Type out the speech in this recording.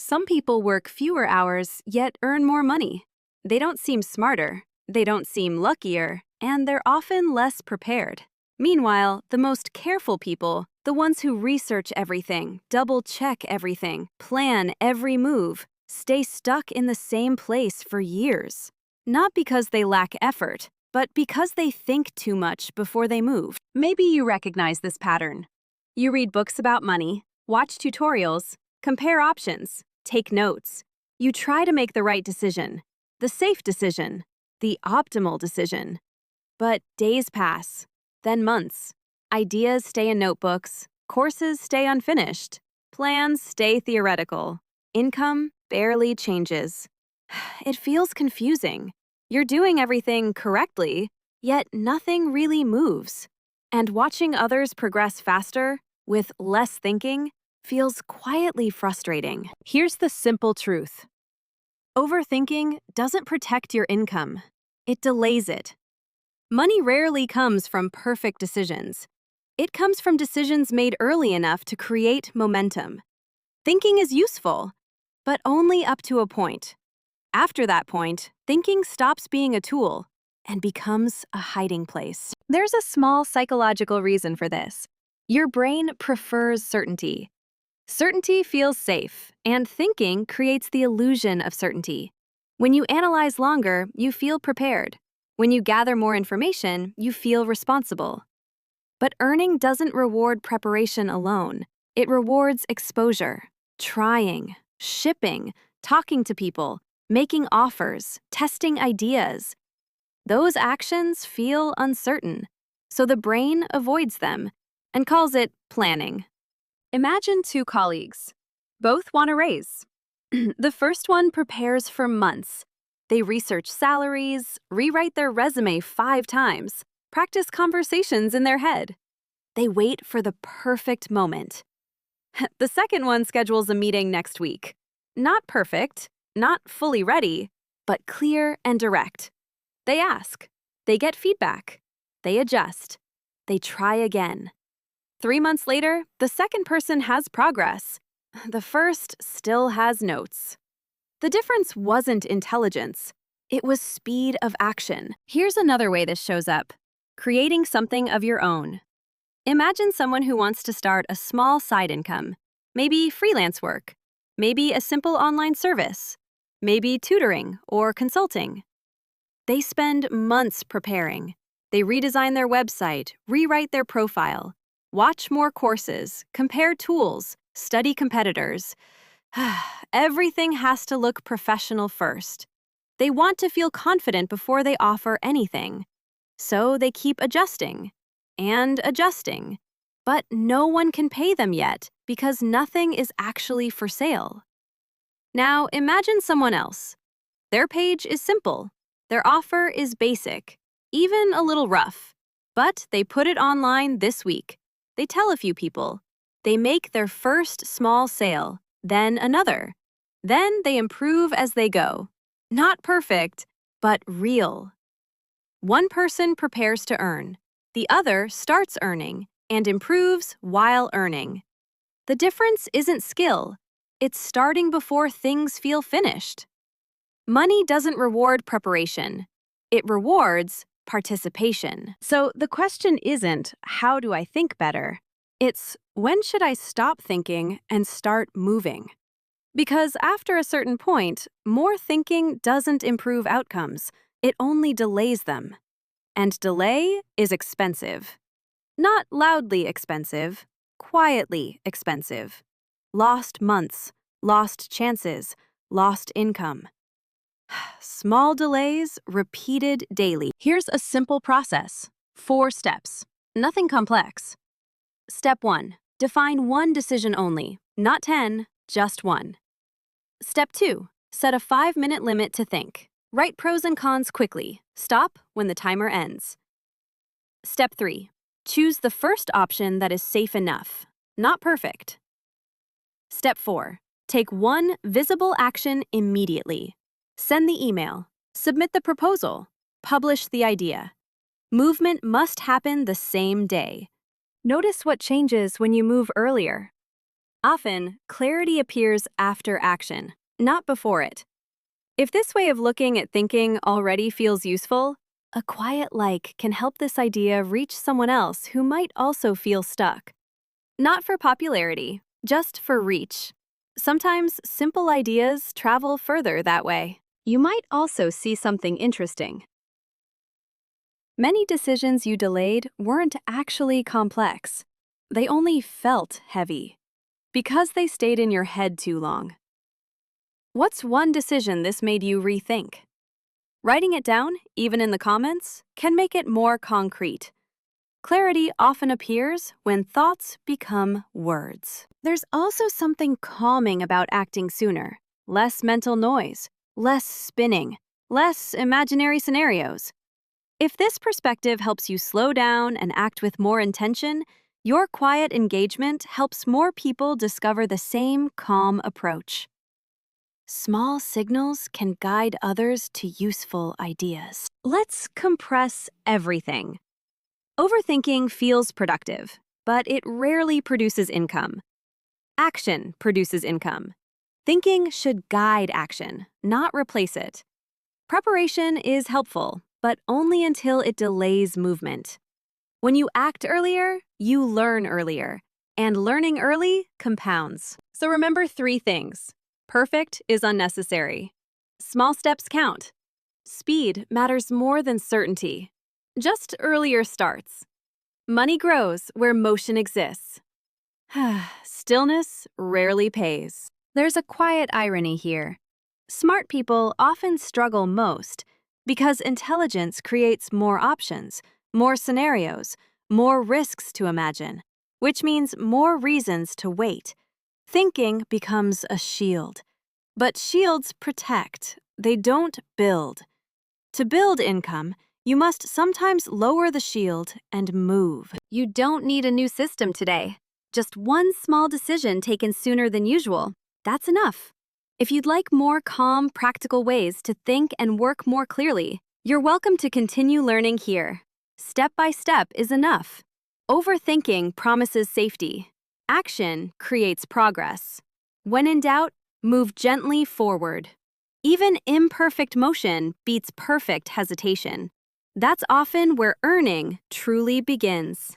Some people work fewer hours yet earn more money. They don't seem smarter, they don't seem luckier, and they're often less prepared. Meanwhile, the most careful people, the ones who research everything, double-check everything, plan every move, stay stuck in the same place for years. Not because they lack effort, but because they think too much before they move. Maybe you recognize this pattern. You read books about money, watch tutorials, compare options, take notes. You try to make the right decision, the safe decision, the optimal decision. But days pass, then months. Ideas stay in notebooks, courses stay unfinished, plans stay theoretical, income barely changes. It feels confusing. You're doing everything correctly, yet nothing really moves. And watching others progress faster, with less thinking, feels quietly frustrating. Here's the simple truth. Overthinking doesn't protect your income. It delays it. Money rarely comes from perfect decisions. It comes from decisions made early enough to create momentum. Thinking is useful, but only up to a point. After that point, thinking stops being a tool and becomes a hiding place. There's a small psychological reason for this. Your brain prefers certainty. Certainty feels safe, and thinking creates the illusion of certainty. When you analyze longer, you feel prepared. When you gather more information, you feel responsible. But earning doesn't reward preparation alone. It rewards exposure, trying, shipping, talking to people, making offers, testing ideas. Those actions feel uncertain, so the brain avoids them and calls it planning. Imagine two colleagues. Both want a raise. The first one prepares for months. They research salaries, rewrite their resume 5 times, practice conversations in their head. They wait for the perfect moment. The second one schedules a meeting next week. Not perfect, not fully ready, but clear and direct. They ask. They get feedback. They adjust. They try again. 3 months later, the second person has progress. The first still has notes. The difference wasn't intelligence. It was speed of action. Here's another way this shows up. Creating something of your own. Imagine someone who wants to start a small side income. Maybe freelance work. Maybe a simple online service. Maybe tutoring or consulting. They spend months preparing. They redesign their website, rewrite their profile, watch more courses, compare tools, study competitors. Everything has to look professional first. They want to feel confident before they offer anything. So they keep adjusting and adjusting. But no one can pay them yet because nothing is actually for sale. Now imagine someone else. Their page is simple. Their offer is basic, even a little rough. But they put it online this week. They tell a few people. They make their first small sale, then another. Then they improve as they go. Not perfect, but real. One person prepares to earn. The other starts earning and improves while earning. The difference isn't skill. It's starting before things feel finished. Money doesn't reward preparation. It rewards participation. So the question isn't, how do I think better? It's, when should I stop thinking and start moving? Because after a certain point, more thinking doesn't improve outcomes. It only delays them. And delay is expensive. Not loudly expensive, quietly expensive. Lost months, lost chances, lost income. Small delays, repeated daily. Here's a simple process. 4 steps. Nothing complex. Step 1. Define one decision only. Not 10, just one. Step 2. Set a 5-minute limit to think. Write pros and cons quickly. Stop when the timer ends. Step 3. Choose the first option that is safe enough. Not perfect. Step 4. Take one visible action immediately. Send the email. Submit the proposal. Publish the idea. Movement must happen the same day. Notice what changes when you move earlier. Often, clarity appears after action, not before it. If this way of looking at thinking already feels useful, a quiet like can help this idea reach someone else who might also feel stuck. Not for popularity, just for reach. Sometimes simple ideas travel further that way. You might also see something interesting. Many decisions you delayed weren't actually complex. They only felt heavy because they stayed in your head too long. What's one decision this made you rethink? Writing it down, even in the comments, can make it more concrete. Clarity often appears when thoughts become words. There's also something calming about acting sooner. Less mental noise, less spinning, less imaginary scenarios. If this perspective helps you slow down and act with more intention, your quiet engagement helps more people discover the same calm approach. Small signals can guide others to useful ideas. Let's compress everything. Overthinking feels productive, but it rarely produces income. Action produces income. Thinking should guide action, not replace it. Preparation is helpful, but only until it delays movement. When you act earlier, you learn earlier, and learning early compounds. So remember 3 things. Perfect is unnecessary. Small steps count. Speed matters more than certainty. Just earlier starts. Money grows where motion exists. Stillness rarely pays. There's a quiet irony here. Smart people often struggle most because intelligence creates more options, more scenarios, more risks to imagine, which means more reasons to wait. Thinking becomes a shield. But shields protect, they don't build. To build income, you must sometimes lower the shield and move. You don't need a new system today. Just one small decision taken sooner than usual. That's enough. If you'd like more calm, practical ways to think and work more clearly, you're welcome to continue learning here. Step by step is enough. Overthinking promises safety. Action creates progress. When in doubt, move gently forward. Even imperfect motion beats perfect hesitation. That's often where earning truly begins.